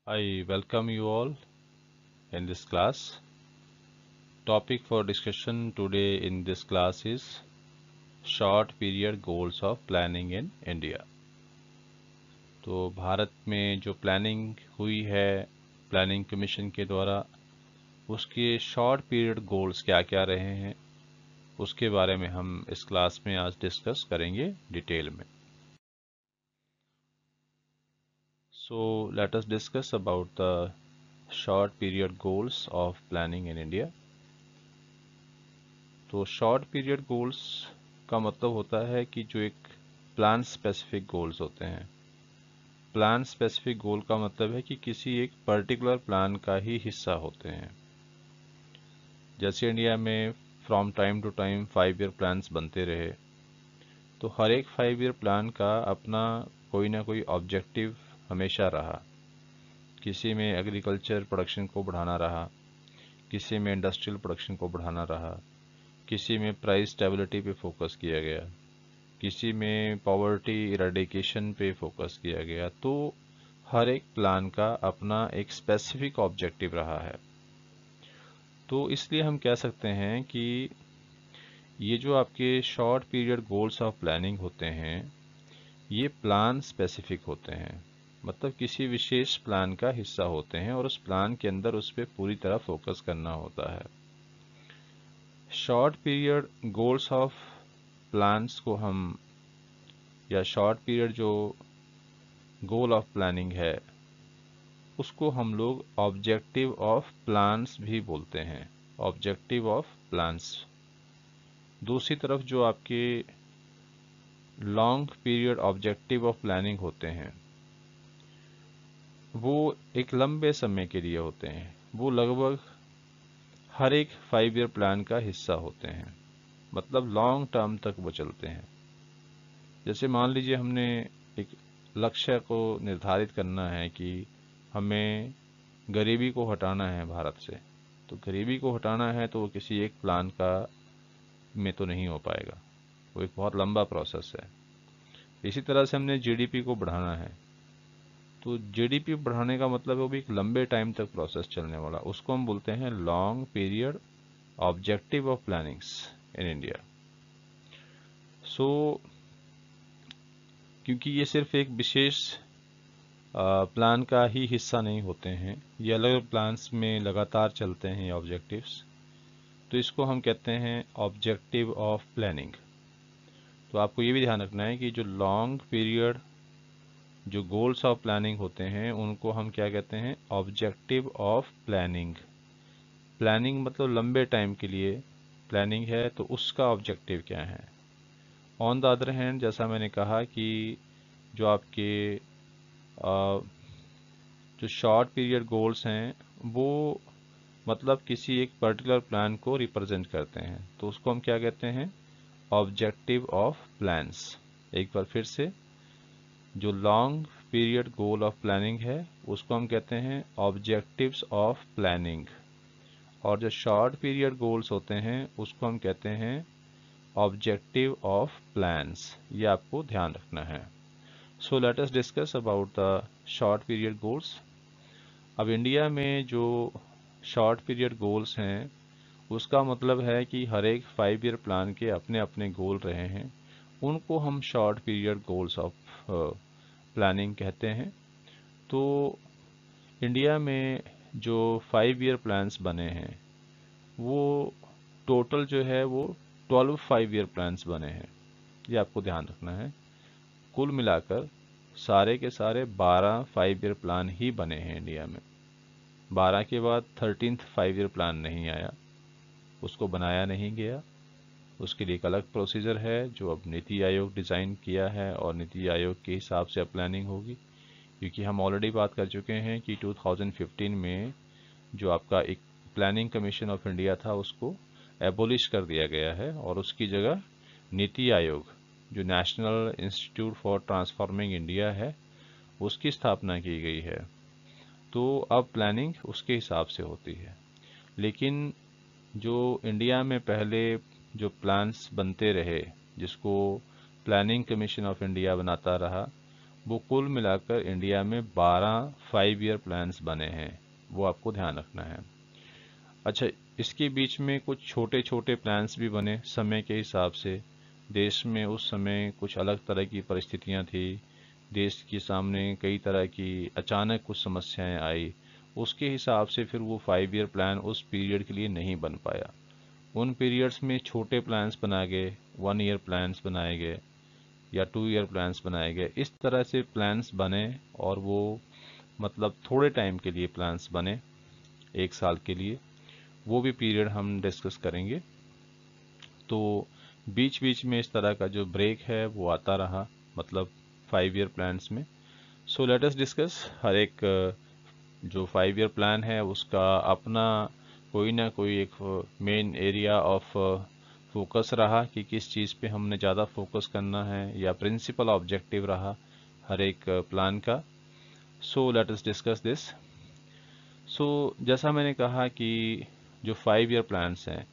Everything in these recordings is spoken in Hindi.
I welcome you all in this class. Topic for discussion today in this class is short period goals of planning in India. तो भारत में जो प्लानिंग हुई है प्लानिंग कमीशन के द्वारा उसके शॉर्ट पीरियड गोल्स क्या क्या रहे हैं उसके बारे में हम इस क्लास में आज डिस्कस करेंगे डिटेल में. So let us discuss about the short period goals of planning in India. तो शॉर्ट पीरियड गोल्स का मतलब होता है कि जो एक प्लान स्पेसिफिक गोल्स होते हैं. प्लान स्पेसिफिक गोल का मतलब है कि किसी एक पर्टिकुलर प्लान का ही हिस्सा होते हैं. जैसे इंडिया में from time to time 5 year plans बनते रहे, तो हर एक 5 ईयर प्लान का अपना कोई ना कोई ऑब्जेक्टिव हमेशा रहा. किसी में एग्रीकल्चर प्रोडक्शन को बढ़ाना रहा, किसी में इंडस्ट्रियल प्रोडक्शन को बढ़ाना रहा, किसी में प्राइस स्टेबिलिटी पे फोकस किया गया, किसी में पॉवर्टी इरेडिकेशन पे फोकस किया गया. तो हर एक प्लान का अपना एक स्पेसिफिक ऑब्जेक्टिव रहा है. तो इसलिए हम कह सकते हैं कि ये जो आपके short period goals of planning होते हैं ये प्लान स्पेसिफिक होते हैं. मतलब किसी विशेष प्लान का हिस्सा होते हैं और उस प्लान के अंदर उस पर पूरी तरह फोकस करना होता है. Short period goals of plans को हम या शॉर्ट पीरियड जो गोल ऑफ प्लानिंग है उसको हम लोग ऑब्जेक्टिव ऑफ प्लान्स भी बोलते हैं. Objective of plans. दूसरी तरफ जो आपके long period objective of planning होते हैं वो एक लंबे समय के लिए होते हैं. वो लगभग हर एक 5 ईयर प्लान का हिस्सा होते हैं. मतलब लॉन्ग टर्म तक वो चलते हैं. जैसे मान लीजिए हमने एक लक्ष्य को निर्धारित करना है कि हमें गरीबी को हटाना है भारत से. तो गरीबी को हटाना है तो वो किसी एक प्लान का में तो नहीं हो पाएगा. वो एक बहुत लंबा प्रोसेस है. इसी तरह से हमने जीडीपी को बढ़ाना है तो जीडीपी बढ़ाने का मतलब है वो भी एक लंबे टाइम तक प्रोसेस चलने वाला. उसको हम बोलते हैं long period objective of plannings in India. So क्योंकि ये सिर्फ एक विशेष प्लान का ही हिस्सा नहीं होते हैं, ये अलग अलग प्लान्स में लगातार चलते हैं ये ऑब्जेक्टिव्स. तो इसको हम कहते हैं ऑब्जेक्टिव ऑफ प्लानिंग. तो आपको ये भी ध्यान रखना है कि जो लॉन्ग पीरियड जो गोल्स ऑफ प्लानिंग होते हैं उनको हम क्या कहते हैं ऑब्जेक्टिव ऑफ प्लानिंग. प्लानिंग मतलब लंबे टाइम के लिए प्लानिंग है तो उसका ऑब्जेक्टिव क्या है. ऑन द अदर हैंड जैसा मैंने कहा कि जो आपके जो शॉर्ट पीरियड गोल्स हैं वो मतलब किसी एक पर्टिकुलर प्लान को रिप्रेजेंट करते हैं. तो उसको हम क्या कहते हैं ऑब्जेक्टिव ऑफ प्लान्स. एक बार फिर से जो long period goal of planning है उसको हम कहते हैं ऑब्जेक्टिव्स ऑफ प्लानिंग. और जो शॉर्ट पीरियड गोल्स होते हैं उसको हम कहते हैं ऑब्जेक्टिव ऑफ प्लान्स. ये आपको ध्यान रखना है. सो let us discuss about the short period goals. अब इंडिया में जो शॉर्ट पीरियड गोल्स हैं उसका मतलब है कि हर एक 5 ईयर प्लान के अपने अपने गोल रहे हैं. उनको हम short period goals of planning कहते हैं. तो इंडिया में जो 5 ईयर प्लान्स बने हैं वो टोटल जो है वो 12 5 ईयर प्लान्स बने हैं. ये आपको ध्यान रखना है. कुल मिलाकर सारे के सारे 12 5 ईयर प्लान ही बने हैं इंडिया में. 12 के बाद 13th 5 ईयर प्लान नहीं आया, उसको बनाया नहीं गया. उसके लिए एक अलग प्रोसीजर है जो अब नीति आयोग डिज़ाइन किया है और नीति आयोग के हिसाब से अब प्लानिंग होगी. क्योंकि हम ऑलरेडी बात कर चुके हैं कि 2015 में जो आपका एक प्लानिंग कमीशन ऑफ इंडिया था उसको एबोलिश कर दिया गया है और उसकी जगह नीति आयोग जो national institute for transforming India है उसकी स्थापना की गई है. तो अब प्लानिंग उसके हिसाब से होती है. लेकिन जो इंडिया में पहले जो प्लान्स बनते रहे जिसको प्लानिंग कमीशन ऑफ इंडिया बनाता रहा वो कुल मिलाकर इंडिया में 12 5 ईयर प्लान्स बने हैं, वो आपको ध्यान रखना है। अच्छा, इसके बीच में कुछ छोटे छोटे प्लान्स भी बने समय के हिसाब से। देश में उस समय कुछ अलग तरह की परिस्थितियां थी, देश के सामने कई तरह की अचानक कुछ समस्याएं आई, उसके हिसाब से फिर वो 5 ईयर प्लान उस पीरियड के लिए नहीं बन पाया। उन पीरियड्स में छोटे प्लान्स बनाए गए, 1 ईयर प्लान्स बनाए गए या 2 ईयर प्लान्स बनाए गए, इस तरह से प्लान्स बने। और वो मतलब थोड़े टाइम के लिए प्लान्स बने, 1 साल के लिए, वो भी पीरियड हम डिस्कस करेंगे। तो बीच बीच में इस तरह का जो ब्रेक है वो आता रहा, मतलब 5 ईयर प्लान्स में। सो लेट अस डिस्कस हर एक जो 5 ईयर प्लान है उसका अपना कोई ना कोई एक मेन एरिया ऑफ फोकस रहा कि किस चीज़ पे हमने ज़्यादा फोकस करना है, या प्रिंसिपल ऑब्जेक्टिव रहा हर एक प्लान का। So let us discuss this. So जैसा मैंने कहा कि जो 5 ईयर प्लान्स हैं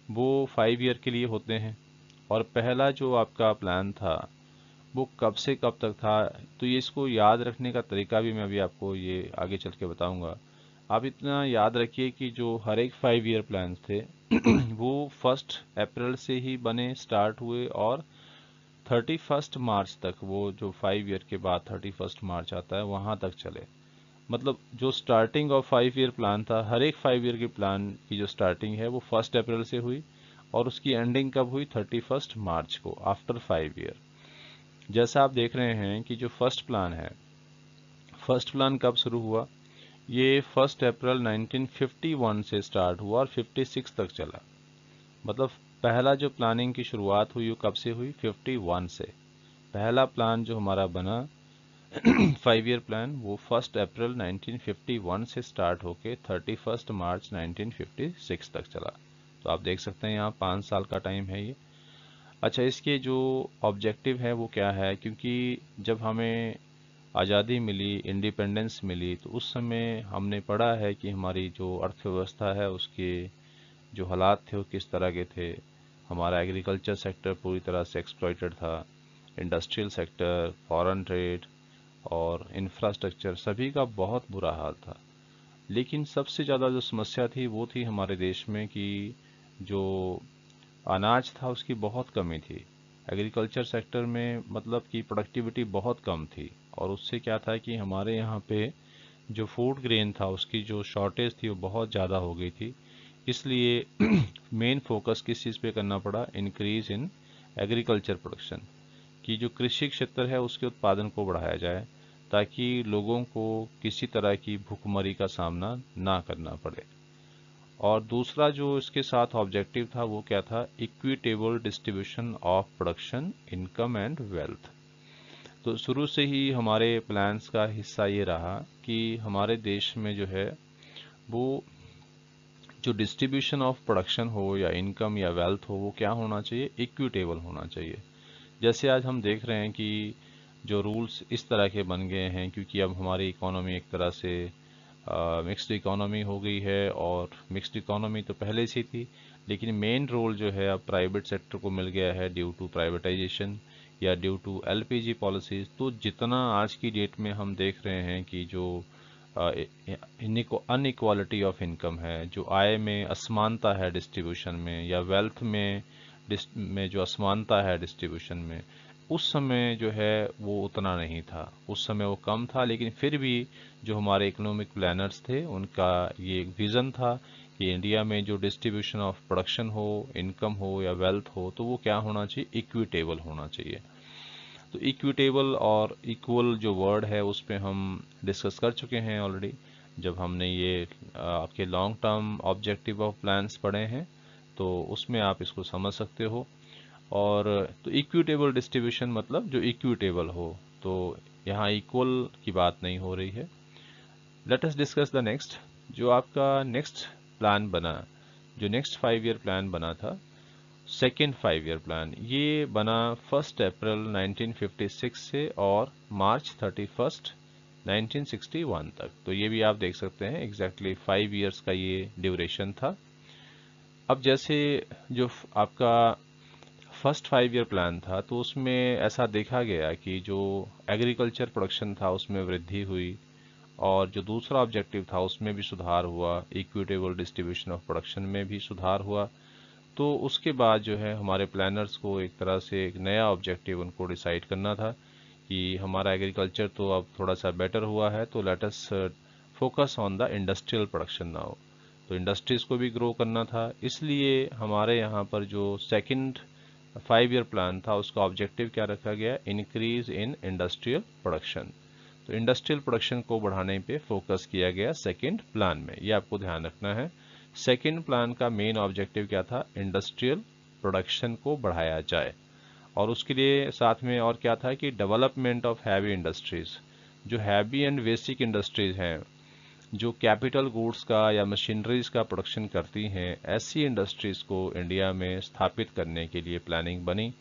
वो 5 ईयर के लिए होते हैं। और पहला जो आपका प्लान था वो कब से कब तक था, तो ये इसको याद रखने का तरीका भी मैं अभी आपको ये आगे चल के बताऊंगा। आप इतना याद रखिए कि जो हर एक 5 ईयर प्लान थे वो 1 अप्रैल से ही बने, स्टार्ट हुए, और 31 मार्च तक, वो जो 5 ईयर के बाद 31 मार्च आता है वहां तक चले। मतलब जो स्टार्टिंग ऑफ 5 ईयर प्लान था, हर एक 5 ईयर के प्लान की जो स्टार्टिंग है वो 1 अप्रैल से हुई, और उसकी एंडिंग कब हुई, 31 मार्च को, आफ्टर 5 ईयर। जैसा आप देख रहे हैं कि जो फर्स्ट प्लान है, फर्स्ट प्लान कब शुरू हुआ, ये 1 अप्रैल 1951 से स्टार्ट हुआ और 56 तक चला। मतलब पहला जो प्लानिंग की शुरुआत हुई वो कब से हुई, 51 से। पहला प्लान जो हमारा बना 5 ईयर प्लान, वो 1 अप्रैल 1951 से स्टार्ट होके 31 मार्च 1956 तक चला। तो आप देख सकते हैं यहाँ 5 साल का टाइम है ये। अच्छा, इसके जो ऑब्जेक्टिव है वो क्या है, क्योंकि जब हमें आज़ादी मिली, इंडिपेंडेंस मिली, तो उस समय हमने पढ़ा है कि हमारी जो अर्थव्यवस्था है उसके जो हालात थे वो किस तरह के थे। हमारा एग्रीकल्चर सेक्टर पूरी तरह से एक्सप्लॉइटेड था, इंडस्ट्रियल सेक्टर, फॉरेन ट्रेड और इंफ्रास्ट्रक्चर, सभी का बहुत बुरा हाल था। लेकिन सबसे ज़्यादा जो समस्या थी वो थी हमारे देश में कि जो अनाज था उसकी बहुत कमी थी। एग्रीकल्चर सेक्टर में मतलब कि प्रोडक्टिविटी बहुत कम थी, और उससे क्या था कि हमारे यहाँ पे जो फूड ग्रेन था उसकी जो शॉर्टेज थी वो बहुत ज़्यादा हो गई थी। इसलिए मेन फोकस किस चीज़ पे करना पड़ा, इंक्रीज इन एग्रीकल्चर प्रोडक्शन, कि जो कृषि क्षेत्र है उसके उत्पादन को बढ़ाया जाए, ताकि लोगों को किसी तरह की भूखमरी का सामना ना करना पड़े। और दूसरा जो इसके साथ ऑब्जेक्टिव था वो क्या था, equitable distribution of production, income and wealth. तो शुरू से ही हमारे प्लान्स का हिस्सा ये रहा कि हमारे देश में जो है वो जो डिस्ट्रीब्यूशन ऑफ प्रोडक्शन हो या इनकम या वेल्थ हो वो क्या होना चाहिए, इक्विटेबल होना चाहिए। जैसे आज हम देख रहे हैं कि जो रूल्स इस तरह के बन गए हैं, क्योंकि अब हमारी इकोनॉमी एक तरह से मिक्स्ड इकोनॉमी हो गई है, और मिक्स्ड इकोनॉमी तो पहले से थी, लेकिन मेन रोल जो है अब प्राइवेट सेक्टर को मिल गया है ड्यू टू प्राइवेटाइजेशन या ड्यू टू एलपीजी पॉलिसीज। तो जितना आज की डेट में हम देख रहे हैं कि जो अनइक्वालिटी ऑफ इनकम है, जो आय में असमानता है डिस्ट्रीब्यूशन में, या वेल्थ में जो असमानता है डिस्ट्रीब्यूशन में, उस समय जो है वो उतना नहीं था, उस समय वो कम था। लेकिन फिर भी जो हमारे इकोनॉमिक प्लानर्स थे उनका ये एक विज़न था कि इंडिया में जो डिस्ट्रीब्यूशन ऑफ प्रोडक्शन हो, इनकम हो या वेल्थ हो, तो वो क्या होना चाहिए, इक्विटेबल होना चाहिए। तो इक्विटेबल और इक्वल जो वर्ड है उस पर हम डिस्कस कर चुके हैं ऑलरेडी, जब हमने ये आपके long term objective of plans पढ़े हैं, तो उसमें आप इसको समझ सकते हो। और तो इक्विटेबल डिस्ट्रीब्यूशन मतलब जो इक्विटेबल हो, तो यहाँ इक्वल की बात नहीं हो रही है। Late us discuss the next. जो आपका नेक्स्ट प्लान बना, जो नेक्स्ट 5 ईयर प्लान बना था, सेकेंड 5 ईयर प्लान, ये बना 1 अप्रैल 1956 से और मार्च 31 1961 तक। तो ये भी आप देख सकते हैं एग्जैक्टली 5 ईयर्स का ये ड्यूरेशन था। अब जैसे जो आपका फर्स्ट 5 ईयर प्लान था तो उसमें ऐसा देखा गया कि जो एग्रीकल्चर प्रोडक्शन था उसमें वृद्धि हुई, और जो दूसरा ऑब्जेक्टिव था उसमें भी सुधार हुआ, इक्विटेबल डिस्ट्रीब्यूशन ऑफ प्रोडक्शन में भी सुधार हुआ। तो उसके बाद जो है हमारे प्लानर्स को एक तरह से एक नया ऑब्जेक्टिव उनको डिसाइड करना था कि हमारा एग्रीकल्चर तो अब थोड़ा सा बेटर हुआ है, तो let us focus on the industrial production now. तो इंडस्ट्रीज को भी ग्रो करना था, इसलिए हमारे यहाँ पर जो सेकंड 5 ईयर प्लान था उसका ऑब्जेक्टिव क्या रखा गया, इंक्रीज इन इंडस्ट्रियल प्रोडक्शन। तो इंडस्ट्रियल प्रोडक्शन को बढ़ाने पे फोकस किया गया सेकंड प्लान में, ये आपको ध्यान रखना है। सेकंड प्लान का मेन ऑब्जेक्टिव क्या था, इंडस्ट्रियल प्रोडक्शन को बढ़ाया जाए, और उसके लिए साथ में और क्या था कि डेवलपमेंट ऑफ हैवी इंडस्ट्रीज। जो हैवी एंड बेसिक इंडस्ट्रीज हैं, जो कैपिटल गुड्स का या मशीनरीज का प्रोडक्शन करती हैं, ऐसी इंडस्ट्रीज को इंडिया में स्थापित करने के लिए प्लानिंग बनी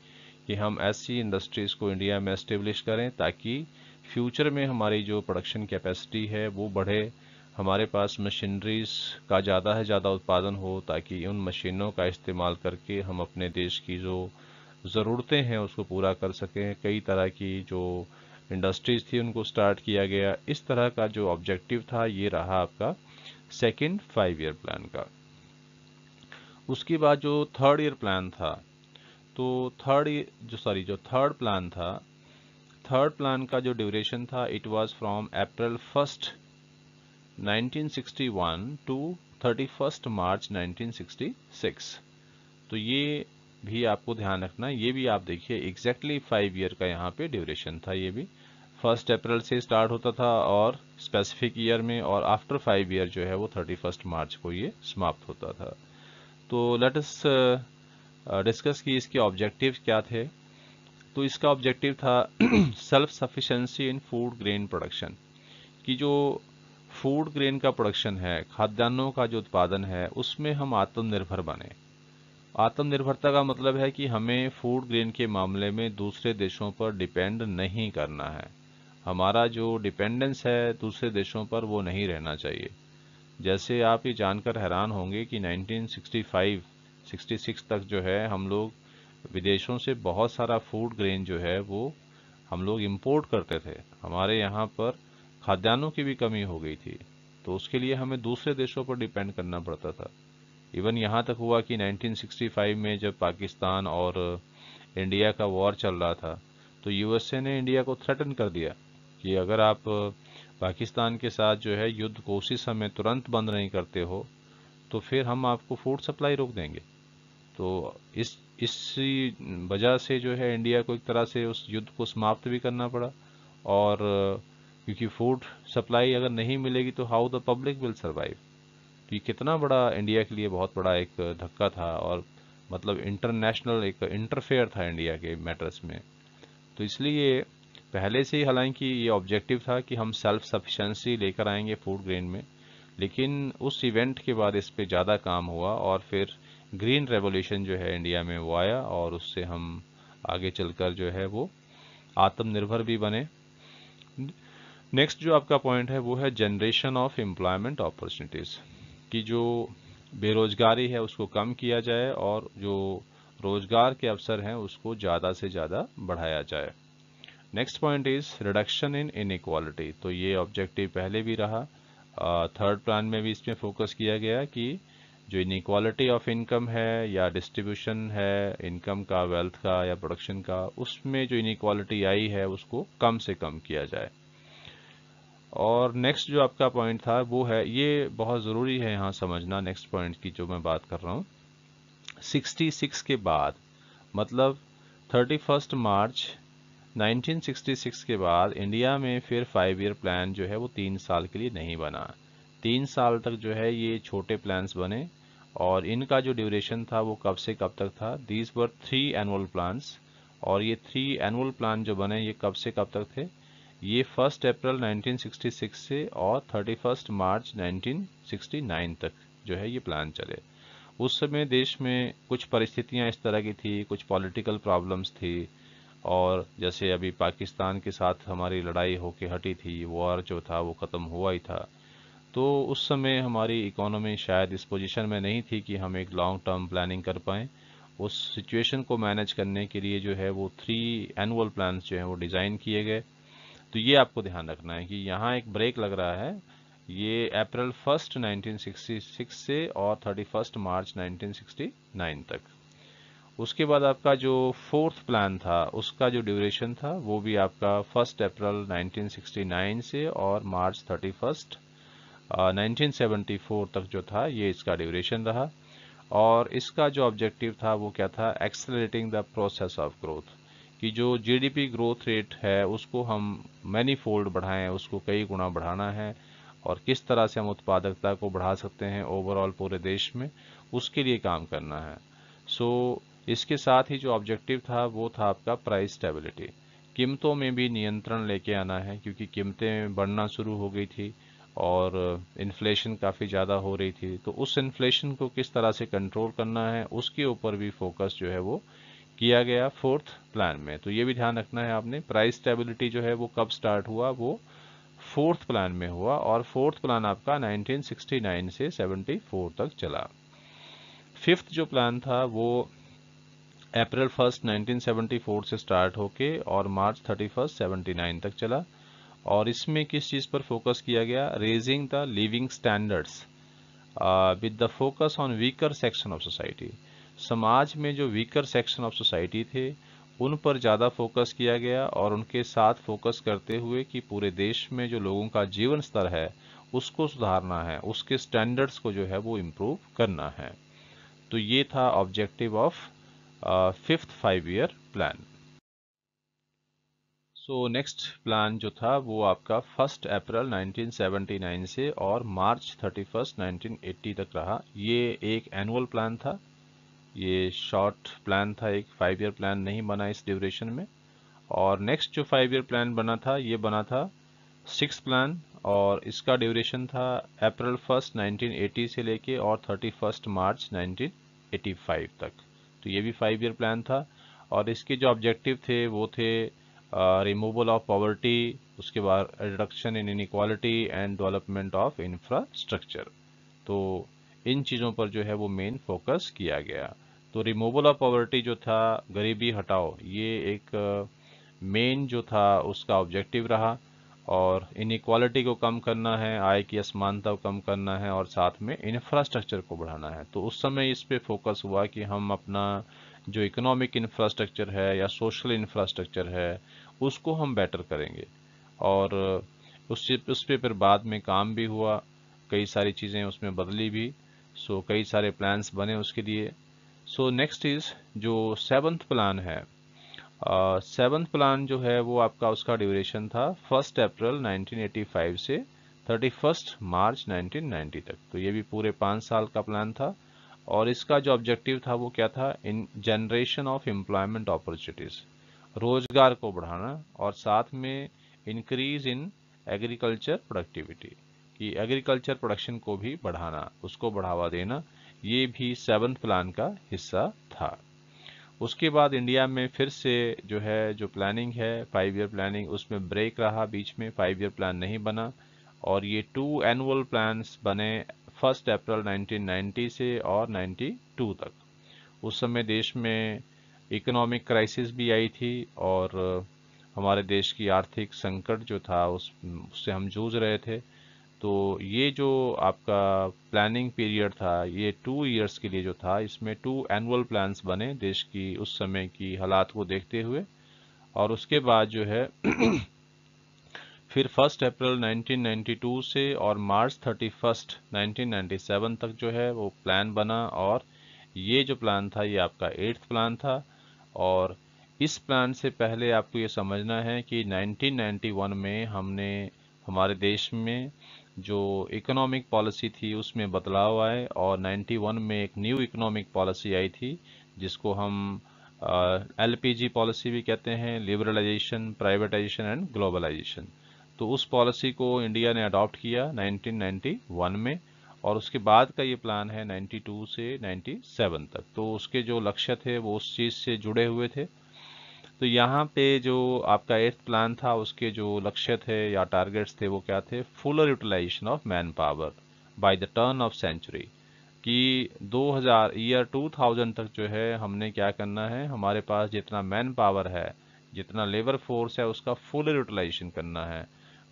कि हम ऐसी इंडस्ट्रीज को इंडिया में एस्टेब्लिश करें ताकि फ्यूचर में हमारी जो प्रोडक्शन कैपेसिटी है वो बढ़े, हमारे पास मशीनरीज का ज़्यादा से ज़्यादा उत्पादन हो, ताकि उन मशीनों का इस्तेमाल करके हम अपने देश की जो ज़रूरतें हैं उसको पूरा कर सकें। कई तरह की जो इंडस्ट्रीज थी उनको स्टार्ट किया गया। इस तरह का जो ऑब्जेक्टिव था ये रहा आपका सेकेंड 5 ईयर प्लान का। उसके बाद जो थर्ड ईयर प्लान था, तो जो थर्ड प्लान था, थर्ड प्लान का जो ड्यूरेशन था it was from April 1 1961 to 31 March 1966। तो ये भी आपको ध्यान रखना, ये भी आप देखिए एग्जैक्टली 5 ईयर का यहाँ पे ड्यूरेशन था। ये भी 1 अप्रैल से स्टार्ट होता था और स्पेसिफिक ईयर में, और आफ्टर 5 ईयर जो है वो 31 मार्च को ये समाप्त होता था। तो लेट अस डिस्कस कि इसके ऑब्जेक्टिव क्या थे। तो इसका ऑब्जेक्टिव था सेल्फ सफिशिएंसी इन फूड ग्रेन प्रोडक्शन, कि जो फूड ग्रेन का प्रोडक्शन है, खाद्यान्नों का जो उत्पादन है, उसमें हम आत्मनिर्भर बने। आत्मनिर्भरता का मतलब है कि हमें फूड ग्रेन के मामले में दूसरे देशों पर डिपेंड नहीं करना है। हमारा जो डिपेंडेंस है दूसरे देशों पर वो नहीं रहना चाहिए। जैसे आप ये जानकर हैरान होंगे कि 1965-66 तक जो है हम लोग विदेशों से बहुत सारा फूड ग्रेन जो है वो हम लोग इंपोर्ट करते थे। हमारे यहाँ पर खाद्यान्नों की भी कमी हो गई थी, तो उसके लिए हमें दूसरे देशों पर डिपेंड करना पड़ता था। इवन यहाँ तक हुआ कि 1965 में जब पाकिस्तान और इंडिया का वॉर चल रहा था, तो यूएसए ने इंडिया को थ्रेटन कर दिया कि अगर आप पाकिस्तान के साथ जो है युद्ध को उसी समय तुरंत बंद नहीं करते हो तो फिर हम आपको फूड सप्लाई रोक देंगे। तो इसी वजह से जो है इंडिया को एक तरह से उस युद्ध को समाप्त भी करना पड़ा। और क्योंकि फूड सप्लाई अगर नहीं मिलेगी तो how the public will survive. तो ये कितना बड़ा इंडिया के लिए बहुत बड़ा एक धक्का था, और मतलब इंटरनेशनल एक इंटरफेयर था इंडिया के मैटर्स में। तो इसलिए पहले से ही हालांकि ये ऑब्जेक्टिव था कि हम सेल्फ सफिशिएंसी लेकर आएंगे फूड ग्रेन में, लेकिन उस इवेंट के बाद इस पे ज़्यादा काम हुआ और फिर ग्रीन रेवोल्यूशन जो है इंडिया में वो आया, और उससे हम आगे चलकर जो है वो आत्मनिर्भर भी बने। नेक्स्ट जो आपका पॉइंट है वो है जनरेशन ऑफ एम्प्लॉयमेंट अपॉर्चुनिटीज़, कि जो बेरोजगारी है उसको कम किया जाए और जो रोजगार के अवसर हैं उसको ज़्यादा से ज़्यादा बढ़ाया जाए। Next point is reduction in inequality. तो ये ऑब्जेक्टिव पहले भी रहा, थर्ड प्लान में भी इसमें फोकस किया गया कि जो इनइक्वालिटी ऑफ इनकम है या डिस्ट्रीब्यूशन है इनकम का, वेल्थ का या प्रोडक्शन का, उसमें जो इनइक्वालिटी आई है उसको कम से कम किया जाए। और नेक्स्ट जो आपका पॉइंट था वो है, ये बहुत ज़रूरी है यहाँ समझना, नेक्स्ट पॉइंट की जो मैं बात कर रहा हूँ, 66 के बाद मतलब 31 मार्च 1966 के बाद इंडिया में फिर 5 ईयर प्लान जो है वो 3 साल के लिए नहीं बना। 3 साल तक जो है ये छोटे प्लान्स बने, और इनका जो ड्यूरेशन था वो कब से कब तक था, दीज वर 3 एनुअल प्लान्स। और ये 3 एनुअल प्लान जो बने ये कब से कब तक थे, ये 1 अप्रैल 1966 से और 31 मार्च 1969 तक जो है ये प्लान चले। उस समय देश में कुछ परिस्थितियां इस तरह की थी, कुछ पॉलिटिकल प्रॉब्लम्स थी, और जैसे अभी पाकिस्तान के साथ हमारी लड़ाई होके हटी थी, वॉर जो था वो ख़त्म हुआ ही था, तो उस समय हमारी इकोनॉमी शायद इस पोजीशन में नहीं थी कि हम एक लॉन्ग टर्म प्लानिंग कर पाएँ, उस सिचुएशन को मैनेज करने के लिए जो है वो 3 एनुअल प्लान्स जो हैं वो डिज़ाइन किए गए। तो ये आपको ध्यान रखना है कि यहाँ एक ब्रेक लग रहा है, ये अप्रैल 1 1966 से और 31 मार्च 1969 तक। उसके बाद आपका जो फोर्थ प्लान था उसका जो ड्यूरेशन था वो भी आपका 1 अप्रैल 1969 से और मार्च 31 1974 तक जो था ये इसका ड्यूरेशन रहा। और इसका जो ऑब्जेक्टिव था वो क्या था, accelerating the process of growth, कि जो जीडीपी ग्रोथ रेट है उसको हम मैनी फोल्ड बढ़ाएं, उसको कई गुना बढ़ाना है, और किस तरह से हम उत्पादकता को बढ़ा सकते हैं ओवरऑल पूरे देश में, उसके लिए काम करना है। सो इसके साथ ही जो ऑब्जेक्टिव था वो था आपका प्राइस स्टेबिलिटी, कीमतों में भी नियंत्रण लेके आना है, क्योंकि कीमतें बढ़ना शुरू हो गई थी और इन्फ्लेशन काफ़ी ज़्यादा हो रही थी। तो उस इन्फ्लेशन को किस तरह से कंट्रोल करना है उसके ऊपर भी फोकस जो है वो किया गया फोर्थ प्लान में। तो ये भी ध्यान रखना है आपने, प्राइस स्टेबिलिटी जो है वो कब स्टार्ट हुआ, वो फोर्थ प्लान में हुआ, और फोर्थ प्लान आपका 1969 से 74 तक चला। फिफ्थ जो प्लान था वो अप्रैल 1 1974 से स्टार्ट होके और मार्च 31 79 तक चला। और इसमें किस चीज़ पर फोकस किया गया, raising the living standards with the focus on weaker section of society. समाज में जो वीकर सेक्शन ऑफ सोसाइटी थे उन पर ज़्यादा फोकस किया गया, और उनके साथ फोकस करते हुए कि पूरे देश में जो लोगों का जीवन स्तर है उसको सुधारना है, उसके स्टैंडर्ड्स को जो है वो इम्प्रूव करना है। तो ये था objective of fifth 5 year plan. So next plan जो था वो आपका 1 अप्रैल 1979 से और मार्च 31 1980 तक रहा। ये एक एनुअल प्लान था, ये शॉर्ट प्लान था, एक 5 ईयर प्लान नहीं बना इस ड्यूरेशन में। और नेक्स्ट जो 5 ईयर प्लान बना था ये बना था 6 प्लान, और इसका ड्यूरेशन था अप्रैल 1 1980 से लेके और 31 मार्च 1985 तक। तो ये भी 5 ईयर प्लान था, और इसके जो ऑब्जेक्टिव थे वो थे रिमूवल ऑफ पॉवर्टी, उसके बाद reduction in inequality and development of infrastructure. तो इन चीज़ों पर जो है वो मेन फोकस किया गया। तो रिमूवल ऑफ पॉवर्टी जो था, गरीबी हटाओ, ये एक मेन जो था उसका ऑब्जेक्टिव रहा। और इनइक्वालिटी को कम करना है, आय की असमानता को कम करना है, और साथ में इंफ्रास्ट्रक्चर को बढ़ाना है। तो उस समय इस पे फोकस हुआ कि हम अपना जो इकोनॉमिक इंफ्रास्ट्रक्चर है या सोशल इंफ्रास्ट्रक्चर है उसको हम बेटर करेंगे। और उस पे फिर बाद में काम भी हुआ, कई सारी चीज़ें उसमें बदली भी। सो कई सारे प्लान्स बने उसके लिए। सो नेक्स्ट इज जो सेवन्थ प्लान है, सेवन्थ प्लान जो है वो आपका उसका ड्यूरेशन था 1 अप्रैल 1985 से 31 मार्च 1990 तक। तो ये भी पूरे 5 साल का प्लान था, और इसका जो ऑब्जेक्टिव था वो क्या था, इन जनरेशन ऑफ एम्प्लॉयमेंट अपॉर्चुनिटीज, रोजगार को बढ़ाना, और साथ में इंक्रीज इन एग्रीकल्चर प्रोडक्टिविटी, कि एग्रीकल्चर प्रोडक्शन को भी बढ़ाना, उसको बढ़ावा देना, ये भी सेवन्थ प्लान का हिस्सा था। उसके बाद इंडिया में फिर से जो है जो प्लानिंग है 5 ईयर प्लानिंग, उसमें ब्रेक रहा, बीच में 5 ईयर प्लान नहीं बना, और ये 2 एनुअल प्लान्स बने 1 अप्रैल 1990 से और 92 तक। उस समय देश में इकोनॉमिक क्राइसिस भी आई थी, और हमारे देश की आर्थिक संकट जो था उससे हम जूझ रहे थे। तो ये जो आपका प्लानिंग पीरियड था ये 2 इयर्स के लिए जो था, इसमें 2 एनुअल प्लान्स बने देश की उस समय की हालात को देखते हुए। और उसके बाद जो है फिर 1 अप्रैल 1992 से और मार्च 31 1997 तक जो है वो प्लान बना, और ये जो प्लान था ये आपका 8th प्लान था। और इस प्लान से पहले आपको ये समझना है कि 1991 में हमने हमारे देश में जो इकोनॉमिक पॉलिसी थी उसमें बदलाव आए, और 91 में एक न्यू इकोनॉमिक पॉलिसी आई थी जिसको हम एलपीजी पॉलिसी भी कहते हैं, लिबरलाइजेशन, प्राइवेटाइजेशन एंड ग्लोबलाइजेशन। तो उस पॉलिसी को इंडिया ने अडॉप्ट किया 1991 में, और उसके बाद का ये प्लान है 92 से 97 तक। तो उसके जो लक्ष्य थे वो उस चीज़ से जुड़े हुए थे। तो यहाँ पे जो आपका 8th प्लान था उसके जो लक्ष्य थे या टारगेट्स थे वो क्या थे, fuller utilisation of man power by the turn of century. कि 2000 तक जो है हमने क्या करना है, हमारे पास जितना मैन पावर है, जितना लेबर फोर्स है, उसका फुल यूटिलाइजेशन करना है।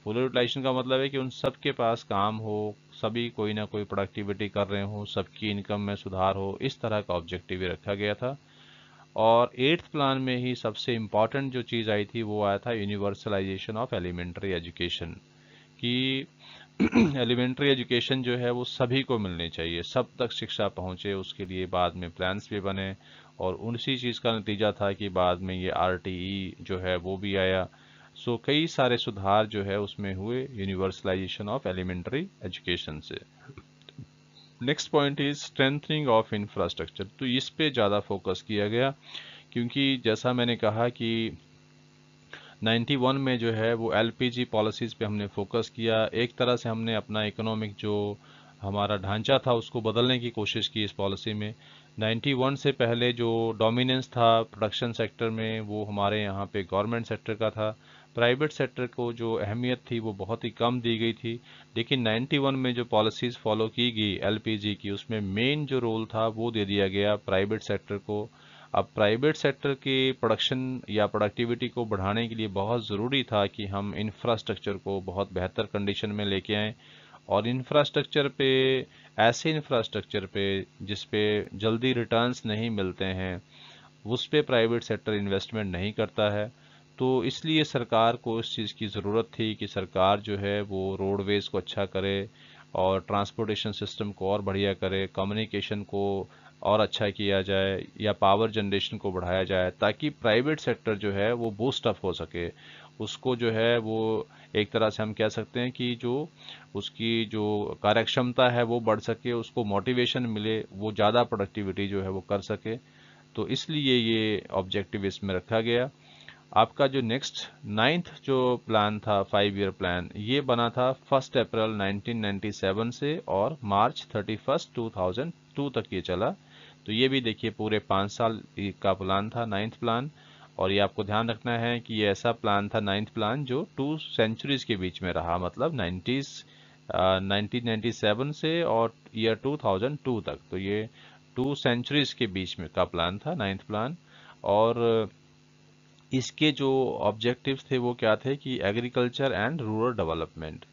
फुल यूटिलाइजेशन का मतलब है कि उन सब के पास काम हो, सभी कोई ना कोई प्रोडक्टिविटी कर रहे हो, सबकी इनकम में सुधार हो, इस तरह का ऑब्जेक्टिव भी रखा गया था। और 8th प्लान में ही सबसे इम्पॉर्टेंट जो चीज़ आई थी वो आया था यूनिवर्सलाइजेशन ऑफ एलिमेंट्री एजुकेशन, कि एलिमेंट्री एजुकेशन जो है वो सभी को मिलनी चाहिए, सब तक शिक्षा पहुंचे। उसके लिए बाद में प्लान्स भी बने और उसी चीज़ का नतीजा था कि बाद में ये आरटीई जो है वो भी आया। सो कई सारे सुधार जो है उसमें हुए यूनिवर्सलाइजेशन ऑफ एलिमेंट्री एजुकेशन से। Next point is strengthening of infrastructure. तो इस पे ज़्यादा फोकस किया गया, क्योंकि जैसा मैंने कहा कि 91 में जो है वो एलपीजी पॉलिसीज़ पे हमने फोकस किया। एक तरह से हमने अपना इकोनॉमिक जो हमारा ढांचा था उसको बदलने की कोशिश की इस पॉलिसी में। 91 से पहले जो डोमिनेंस था प्रोडक्शन सेक्टर में वो हमारे यहाँ पे गवर्नमेंट सेक्टर का था। प्राइवेट सेक्टर को जो अहमियत थी वो बहुत ही कम दी गई थी। लेकिन 91 में जो पॉलिसीज़ फॉलो की गई एलपीजी की, उसमें मेन जो रोल था वो दे दिया गया प्राइवेट सेक्टर को। अब प्राइवेट सेक्टर के प्रोडक्शन या प्रोडक्टिविटी को बढ़ाने के लिए बहुत ज़रूरी था कि हम इंफ्रास्ट्रक्चर को बहुत बेहतर कंडीशन में लेके आएँ। और इंफ्रास्ट्रक्चर पे, ऐसे इंफ्रास्ट्रक्चर पे जिस पे जल्दी रिटर्न्स नहीं मिलते हैं, उस पे प्राइवेट सेक्टर इन्वेस्टमेंट नहीं करता है। तो इसलिए सरकार को इस चीज़ की ज़रूरत थी कि सरकार जो है वो रोडवेज़ को अच्छा करे और ट्रांसपोर्टेशन सिस्टम को और बढ़िया करे, कम्युनिकेशन को और अच्छा किया जाए या पावर जनरेशन को बढ़ाया जाए, ताकि प्राइवेट सेक्टर जो है वो बूस्ट अप हो सके। उसको जो है वो एक तरह से हम कह सकते हैं कि जो उसकी जो कार्यक्षमता है वो बढ़ सके, उसको मोटिवेशन मिले, वो ज़्यादा प्रोडक्टिविटी जो है वो कर सके। तो इसलिए ये ऑब्जेक्टिव इसमें रखा गया। आपका जो नेक्स्ट 9th जो प्लान था 5 ईयर प्लान, ये बना था 1 अप्रैल 1997 से और मार्च 31 2002 तक ये चला। तो ये भी देखिए पूरे 5 साल का प्लान था 9th प्लान। और ये आपको ध्यान रखना है कि ये ऐसा प्लान था 9th प्लान जो 2 सेंचुरीज के बीच में रहा, मतलब 1997 से और ईयर 2002 तक। तो ये 2 सेंचुरीज के बीच में का प्लान था 9th प्लान। और इसके जो ऑब्जेक्टिव्स थे वो क्या थे कि एग्रीकल्चर एंड रूरल डेवलपमेंट।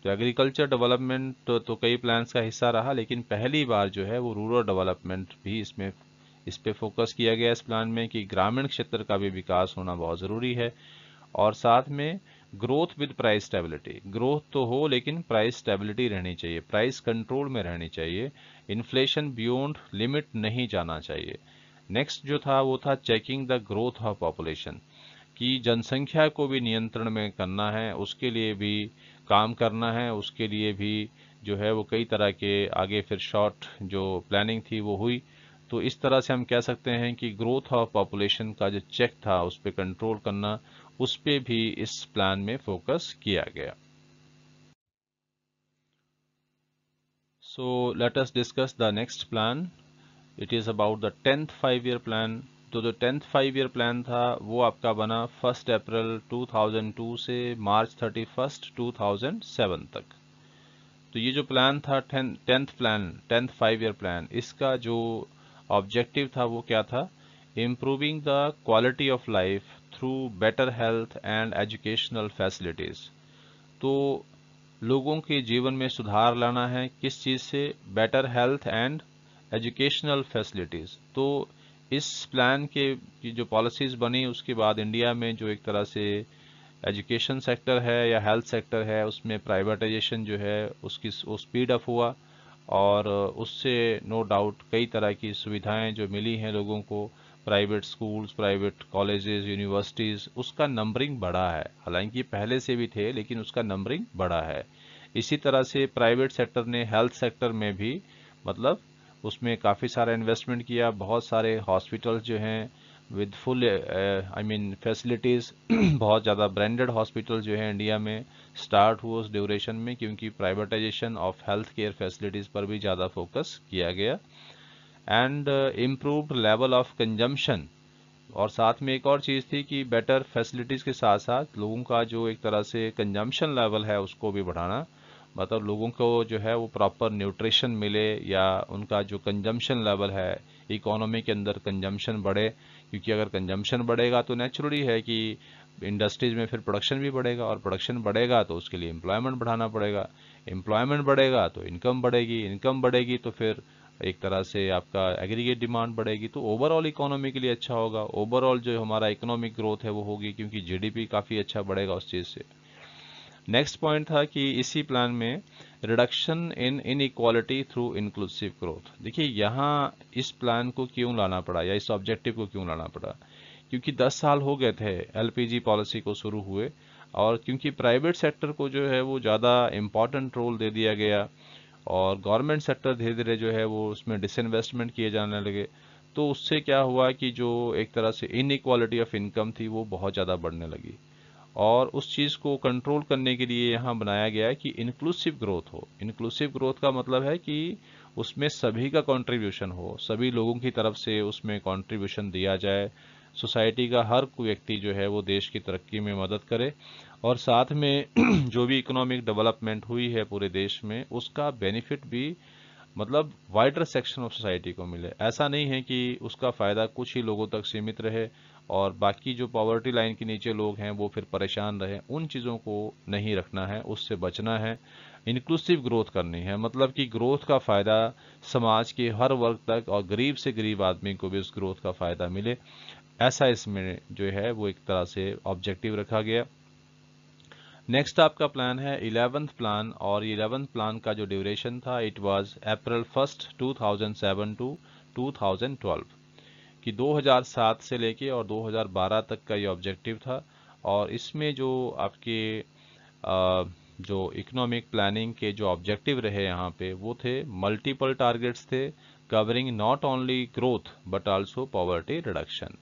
तो एग्रीकल्चर डेवलपमेंट तो कई प्लान्स का हिस्सा रहा, लेकिन पहली बार जो है वो रूरल डेवलपमेंट भी इस पे फोकस किया गया इस प्लान में, कि ग्रामीण क्षेत्र का भी विकास होना बहुत ज़रूरी है। और साथ में growth with price stability, growth तो हो लेकिन प्राइस स्टेबिलिटी रहनी चाहिए, प्राइस कंट्रोल में रहनी चाहिए, इन्फ्लेशन बियॉन्ड लिमिट नहीं जाना चाहिए। नेक्स्ट जो था वो था checking the growth of population, कि जनसंख्या को भी नियंत्रण में करना है, उसके लिए भी काम करना है, उसके लिए भी जो है वो कई तरह के आगे फिर शॉर्ट जो प्लानिंग थी वो हुई। तो इस तरह से हम कह सकते हैं कि ग्रोथ ऑफ पॉपुलेशन का जो चेक था उस पर कंट्रोल करना, उस पे भी इस प्लान में फोकस किया गया। सो let us discuss the next plan. It is about the 10th 5 year plan. तो जो 10th 5 ईयर प्लान था वो आपका बना 1 अप्रैल 2002 से मार्च 31 2007 तक। तो ये जो प्लान था 10th 5 ईयर प्लान, इसका जो ऑब्जेक्टिव था वो क्या था, improving the quality of life through better health and educational facilities. तो लोगों के जीवन में सुधार लाना है, किस चीज़ से, better health and educational facilities. तो इस प्लान के की जो पॉलिसीज़ बनी उसके बाद इंडिया में जो एक तरह से एजुकेशन सेक्टर है या हेल्थ सेक्टर है उसमें प्राइवेटाइजेशन जो है उसकी वो स्पीड अप हुआ। और उससे नो डाउट कई तरह की सुविधाएं जो मिली हैं लोगों को, private schools, private colleges, universities, उसका नंबरिंग बढ़ा है। हालांकि पहले से भी थे लेकिन उसका नंबरिंग बढ़ा है। इसी तरह से प्राइवेट सेक्टर ने हेल्थ सेक्टर में भी, मतलब उसमें काफ़ी सारा इन्वेस्टमेंट किया। बहुत सारे हॉस्पिटल्स जो हैं with full I mean facilities बहुत ज़्यादा ब्रांडेड हॉस्पिटल जो है इंडिया में स्टार्ट हुआ उस ड्यूरेशन में, क्योंकि privatisation of health care facilities पर भी ज़्यादा फोकस किया गया। And improved level of consumption. और साथ में एक और चीज़ थी कि बेटर फैसिलिटीज़ के साथ साथ लोगों का जो एक तरह से कंजम्पशन लेवल है उसको भी बढ़ाना। मतलब लोगों को जो है वो प्रॉपर न्यूट्रिशन मिले, या उनका जो कंजम्पशन लेवल है इकोनॉमी के अंदर कंजम्पशन बढ़े, क्योंकि अगर कंजम्पशन बढ़ेगा तो नेचुरली है कि इंडस्ट्रीज में फिर प्रोडक्शन भी बढ़ेगा, और प्रोडक्शन बढ़ेगा तो उसके लिए एम्प्लॉयमेंट बढ़ाना पड़ेगा, एम्प्लॉयमेंट बढ़ेगा तो इनकम बढ़ेगी, इनकम बढ़ेगी तो फिर एक तरह से आपका एग्रीगेट डिमांड बढ़ेगी, तो ओवरऑल इकोनॉमी के लिए अच्छा होगा, ओवरऑल जो हमारा इकोनॉमिक ग्रोथ है वो होगी, क्योंकि जीडीपी काफ़ी अच्छा बढ़ेगा उस चीज़ से। नेक्स्ट पॉइंट था कि इसी प्लान में reduction in inequality through inclusive growth. देखिए यहाँ इस प्लान को क्यों लाना पड़ा, या इस ऑब्जेक्टिव को क्यों लाना पड़ा, क्योंकि 10 साल हो गए थे एलपीजी पॉलिसी को शुरू हुए, और क्योंकि प्राइवेट सेक्टर को जो है वो ज़्यादा इम्पॉर्टेंट रोल दे दिया गया, और गवर्नमेंट सेक्टर धीरे धीरे जो है वो उसमें डिसइन्वेस्टमेंट किए जाने लगे, तो उससे क्या हुआ कि जो एक तरह से इनइक्वालिटी ऑफ इनकम थी वो बहुत ज़्यादा बढ़ने लगी। और उस चीज़ को कंट्रोल करने के लिए यहाँ बनाया गया है कि इंक्लूसिव ग्रोथ हो। इंक्लूसिव ग्रोथ का मतलब है कि उसमें सभी का कंट्रीब्यूशन हो, सभी लोगों की तरफ से उसमें कंट्रीब्यूशन दिया जाए, सोसाइटी का हर कोई व्यक्ति जो है वो देश की तरक्की में मदद करे, और साथ में जो भी इकोनॉमिक डेवलपमेंट हुई है पूरे देश में उसका बेनिफिट भी मतलब वाइडर सेक्शन ऑफ सोसाइटी को मिले। ऐसा नहीं है कि उसका फ़ायदा कुछ ही लोगों तक सीमित रहे और बाकी जो पॉवर्टी लाइन के नीचे लोग हैं वो फिर परेशान रहे। उन चीज़ों को नहीं रखना है, उससे बचना है। इंक्लूसिव ग्रोथ करनी है, मतलब कि ग्रोथ का फ़ायदा समाज के हर वर्ग तक और गरीब से गरीब आदमी को भी उस ग्रोथ का फ़ायदा मिले। ऐसा इसमें जो है वो एक तरह से ऑब्जेक्टिव रखा गया। नेक्स्ट आपका प्लान है 11th प्लान, और 11th प्लान का जो ड्यूरेशन था इट वाज अप्रैल 1 2007 टू 2012, कि 2007 से लेके और 2012 तक का ये ऑब्जेक्टिव था। और इसमें जो आपके जो इकोनॉमिक प्लानिंग के जो ऑब्जेक्टिव रहे यहाँ पे वो थे मल्टीपल टारगेट्स थे, covering not only growth but also poverty reduction.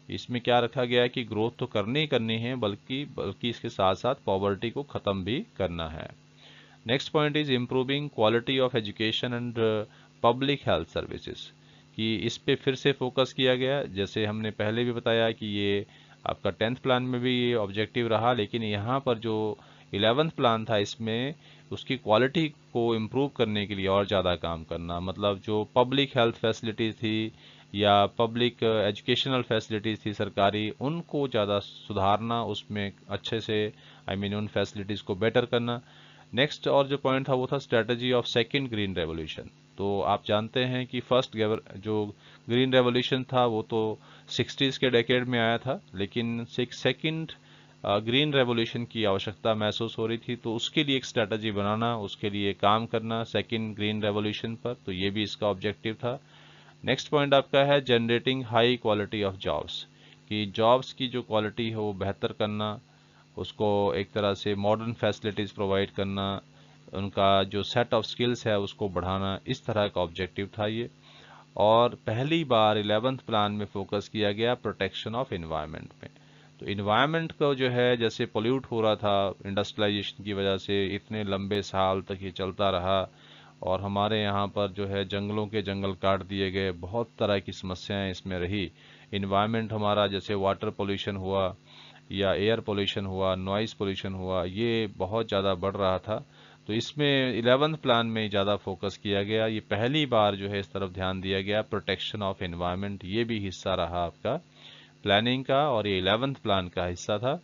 इसमें क्या रखा गया है कि ग्रोथ तो करनी ही करनी है, बल्कि बल्कि इसके साथ साथ पॉवर्टी को ख़त्म भी करना है। Next point is improving quality of education and public health services, कि इस पे फिर से फोकस किया गया। जैसे हमने पहले भी बताया कि ये आपका 10th प्लान में भी ये ऑब्जेक्टिव रहा, लेकिन यहाँ पर जो 11th प्लान था इसमें उसकी क्वालिटी को इम्प्रूव करने के लिए और ज़्यादा काम करना, मतलब जो पब्लिक हेल्थ फैसिलिटीज़ थी या पब्लिक एजुकेशनल फैसिलिटीज़ थी सरकारी, उनको ज़्यादा सुधारना, उसमें अच्छे से उन फैसिलिटीज़ को बेटर करना। नेक्स्ट और जो पॉइंट था वो था strategy of second green revolution. तो आप जानते हैं कि फर्स्ट जो ग्रीन रेवोल्यूशन था वो तो 60s के डेकेड में आया था, लेकिन सेकंड ग्रीन रेवोल्यूशन की आवश्यकता महसूस हो रही थी, तो उसके लिए एक स्ट्रेटजी बनाना, उसके लिए काम करना सेकंड ग्रीन रेवोल्यूशन पर, तो ये भी इसका ऑब्जेक्टिव था। नेक्स्ट पॉइंट आपका है generating high quality of jobs, कि जॉब्स की जो क्वालिटी है वो बेहतर करना, उसको एक तरह से मॉडर्न फैसिलिटीज़ प्रोवाइड करना, उनका जो सेट ऑफ स्किल्स है उसको बढ़ाना, इस तरह का ऑब्जेक्टिव था ये। और पहली बार 11th प्लान में फोकस किया गया प्रोटेक्शन ऑफ इन्वायरमेंट में। तो इन्वायरमेंट को जो है जैसे पोल्यूट हो रहा था इंडस्ट्रियलाइजेशन की वजह से, इतने लंबे साल तक ये चलता रहा, और हमारे यहाँ पर जो है जंगलों के जंगल काट दिए गए, बहुत तरह की समस्याएं इसमें रही। इन्वायरमेंट हमारा जैसे वाटर पोल्यूशन हुआ या एयर पोल्यूशन हुआ, नॉइस पोल्यूशन हुआ, ये बहुत ज़्यादा बढ़ रहा था। तो इसमें 11th प्लान में ज़्यादा फोकस किया गया, ये पहली बार जो है इस तरफ ध्यान दिया गया प्रोटेक्शन ऑफ एनवायरनमेंट, ये भी हिस्सा रहा आपका प्लानिंग का, और ये 11th प्लान का हिस्सा था।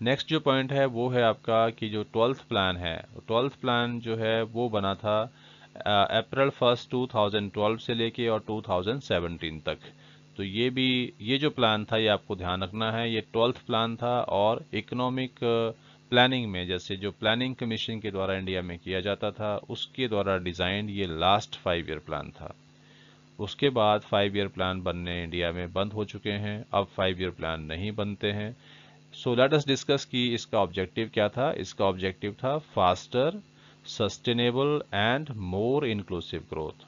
नेक्स्ट जो पॉइंट है वो है आपका कि जो 12th प्लान है, 12th प्लान जो है वो बना था अप्रैल 1 2012 से लेके और 2017 तक। तो ये जो प्लान था ये आपको ध्यान रखना है, ये 12th प्लान था, और इकोनॉमिक प्लानिंग में जैसे जो प्लानिंग कमीशन के द्वारा इंडिया में किया जाता था उसके द्वारा डिजाइन ये लास्ट 5 ईयर प्लान था। उसके बाद 5 ईयर प्लान बनने इंडिया में बंद हो चुके हैं, अब 5 ईयर प्लान नहीं बनते हैं। सो लेट अस डिस्कस कि इसका ऑब्जेक्टिव क्या था। इसका ऑब्जेक्टिव था faster, sustainable and more inclusive growth,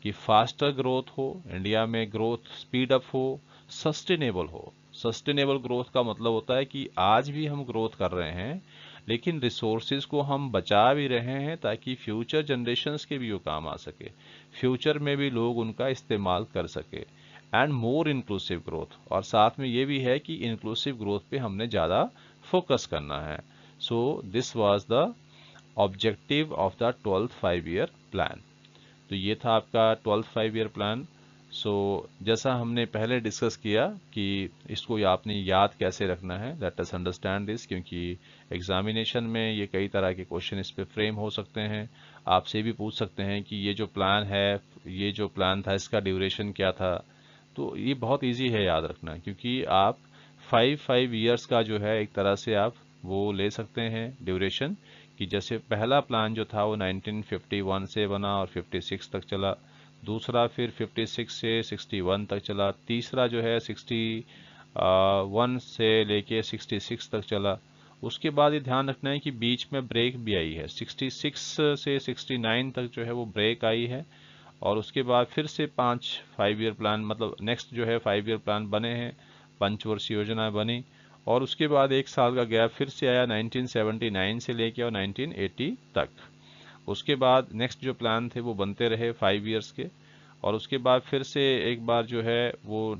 कि फास्टर ग्रोथ हो, इंडिया में ग्रोथ स्पीड अप हो, सस्टेनेबल हो। सस्टेनेबल ग्रोथ का मतलब होता है कि आज भी हम ग्रोथ कर रहे हैं, लेकिन रिसोर्सेज को हम बचा भी रहे हैं ताकि फ्यूचर जनरेशन्स के भी वो काम आ सके, फ्यूचर में भी लोग उनका इस्तेमाल कर सके। एंड मोर इंक्लूसिव ग्रोथ, और साथ में ये भी है कि इंक्लूसिव ग्रोथ पे हमने ज़्यादा फोकस करना है। So this was the objective of the 12th 5 year plan. तो ये था आपका 12th 5 ईयर प्लान। सो जैसा हमने पहले डिस्कस किया कि इसको आपने याद कैसे रखना है, लेट अस अंडरस्टैंड दिस, क्योंकि एग्जामिनेशन में ये कई तरह के क्वेश्चन इस पे फ्रेम हो सकते हैं। आपसे भी पूछ सकते हैं कि ये जो प्लान है, ये जो प्लान था इसका ड्यूरेशन क्या था। तो ये बहुत इजी है याद रखना, क्योंकि आप 5 ईयर्स का जो है एक तरह से आप वो ले सकते हैं ड्यूरेशन, कि जैसे पहला प्लान जो था वो 1951 से बना और 56 तक चला, दूसरा फिर 56 से 61 तक चला, तीसरा जो है 61 से लेके 66 तक चला। उसके बाद ये ध्यान रखना है कि बीच में ब्रेक भी आई है, 66 से 69 तक जो है वो ब्रेक आई है। और उसके बाद फिर से 5 ईयर प्लान, मतलब नेक्स्ट जो है 5 ईयर प्लान बने हैं, पंचवर्षीय योजना बनी। और उसके बाद 1 साल का गैप फिर से आया 1979 से लेके और 1980 तक। उसके बाद नेक्स्ट जो प्लान थे वो बनते रहे 5 ईयर्स के। और उसके बाद फिर से एक बार जो है वो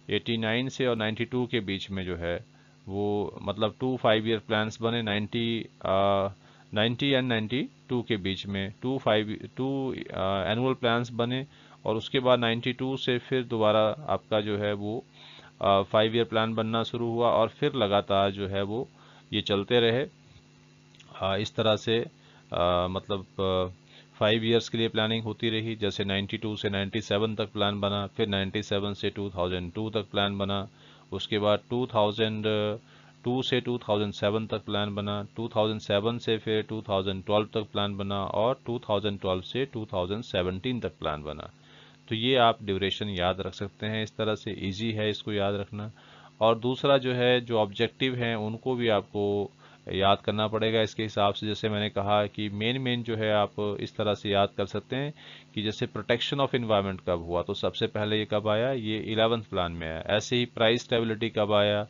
89 से और 92 के बीच में जो है वो मतलब 2 5 ईयर प्लान्स बने, 90 एंड 92 के बीच में टू एनुअल प्लान्स बने। और उसके बाद 92 से फिर दोबारा आपका जो है वो 5 ईयर प्लान बनना शुरू हुआ, और फिर लगातार जो है वो ये चलते रहे। इस तरह से मतलब 5 ईयर्स के लिए प्लानिंग होती रही। जैसे 92 से 97 तक प्लान बना, फिर 97 से 2002 तक प्लान बना, उसके बाद 2002 से 2007 तक प्लान बना, 2007 से फिर 2012 तक प्लान बना, और 2012 से 2017 तक प्लान बना। तो ये आप ड्यूरेशन याद रख सकते हैं, इस तरह से इजी है इसको याद रखना। और दूसरा जो है, जो ऑब्जेक्टिव हैं उनको भी आपको याद करना पड़ेगा इसके हिसाब से। जैसे मैंने कहा कि मेन जो है आप इस तरह से याद कर सकते हैं कि जैसे प्रोटेक्शन ऑफ इन्वायरमेंट कब हुआ, तो सबसे पहले ये कब आया, ये 11th प्लान में आया। ऐसे ही प्राइस स्टेबिलिटी कब आया,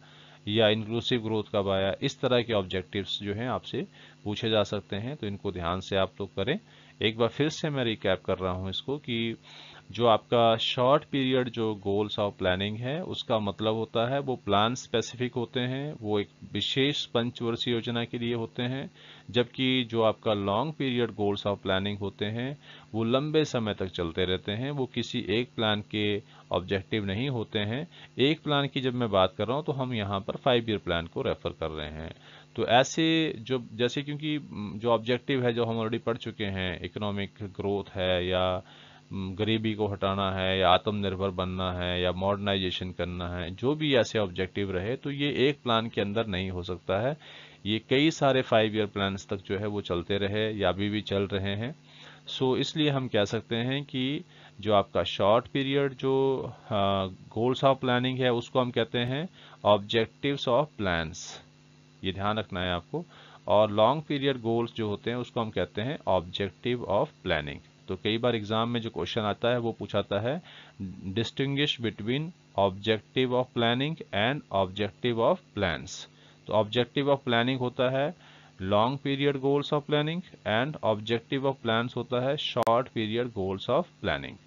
या इंक्लूसिव ग्रोथ कब आया। इस तरह के ऑब्जेक्टिव्स जो हैं आपसे पूछे जा सकते हैं, तो इनको ध्यान से आप लोग करें। एक बार फिर से मैं रिकैप कर रहा हूँ इसको, कि जो आपका शॉर्ट पीरियड जो गोल्स ऑफ प्लानिंग है उसका मतलब होता है वो प्लान स्पेसिफिक होते हैं, वो एक विशेष पंचवर्षीय योजना के लिए होते हैं। जबकि जो आपका long period goals of planning होते हैं वो लंबे समय तक चलते रहते हैं, वो किसी एक प्लान के ऑब्जेक्टिव नहीं होते हैं। एक प्लान की जब मैं बात कर रहा हूँ तो हम यहाँ पर 5 ईयर प्लान को रेफर कर रहे हैं। तो ऐसे जो जैसे, क्योंकि जो ऑब्जेक्टिव है जो हम ऑलरेडी पढ़ चुके हैं, इकोनॉमिक ग्रोथ है, या गरीबी को हटाना है, या आत्मनिर्भर बनना है, या मॉडर्नाइजेशन करना है, जो भी ऐसे ऑब्जेक्टिव रहे, तो ये एक प्लान के अंदर नहीं हो सकता है। ये कई सारे 5 ईयर प्लान्स तक जो है वो चलते रहे, या अभी भी चल रहे हैं। सो इसलिए हम कह सकते हैं कि जो आपका शॉर्ट पीरियड जो गोल्स ऑफ प्लानिंग है उसको हम कहते हैं ऑब्जेक्टिव्स ऑफ प्लान्स, ये ध्यान रखना है आपको। और लॉन्ग पीरियड गोल्स जो होते हैं उसको हम कहते हैं ऑब्जेक्टिव ऑफ प्लानिंग। तो कई बार एग्जाम में जो क्वेश्चन आता है वो पूछाता है distinguish between objective of planning and objective of plans. तो ऑब्जेक्टिव ऑफ प्लानिंग होता है long period goals of planning, and objective of plans होता है short period goals of planning.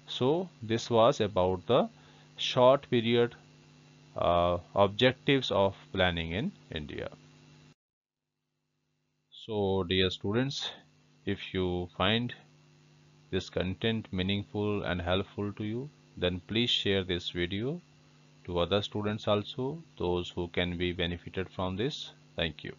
So this was about the short period objectives of planning in India. So dear students, if you find this content meaningful and helpful to you, then please share this video to other students also, those who can be benefited from this. Thank you.